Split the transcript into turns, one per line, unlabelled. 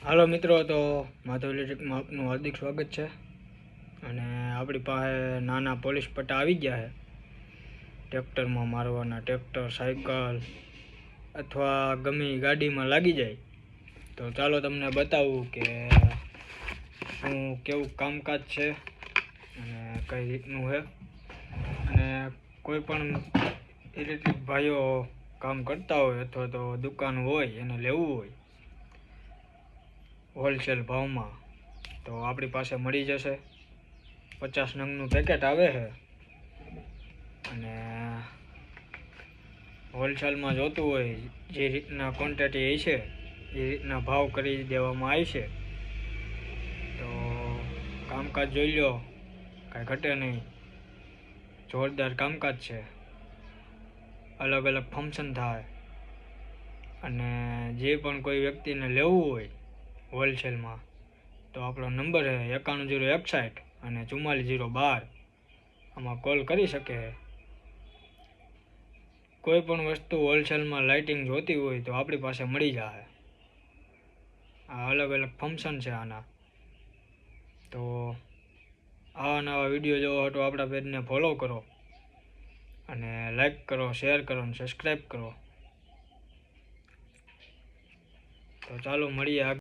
હાલો મિત્રો, તો માધવ ઇલેક્ટ્રિકમાં આપનું હાર્દિક સ્વાગત છે. અને આપણી પાસે નાના પોલીસ પટ્ટા આવી ગયા છે ટ્રેક્ટરમાં મારવાના. ટ્રેક્ટર, સાયકલ અથવા ગમે ગાડીમાં લાગી જાય. તો ચાલો તમને બતાવું કે શું કેવું કામકાજ છે અને કઈ રીતનું છે. અને કોઈ પણ ઇલેક્ટ્રિક ભાઈઓ કામ કરતા હોય અથવા તો દુકાન હોય એને લેવું હોય હોલસેલ ભાવમાં, તો આપણી પાસે મળી જશે. 50 નંગનું પેકેટ આવે છે અને હોલસેલમાં જોતું હોય જે રીતના ક્વોન્ટિટી છે એ રીતના ભાવ કરી દેવામાં આવશે. તો કામકાજ જોઈ લો, કાંઈ ઘટે નહીં. જોરદાર કામકાજ છે, અલગ અલગ ફંક્શન થાય. અને જે પણ કોઈ વ્યક્તિને લેવું હોય હોલસેલમાં તો આપણો નંબર છે 910160 અને 44012. આમાં કોલ કરી શકે. કોઈ પણ વસ્તુ હોલસેલમાં લાઇટિંગ જોતી હોય તો આપણી પાસે મળી જાય. આ અલગ અલગ ફંક્શન છે આના. તો આવા નવા વિડીયો જોવા તો આપણા પેજને ફોલો કરો અને લાઈક કરો, શેર કરો અને સબસ્ક્રાઈબ કરો. તો ચાલો મળીએ.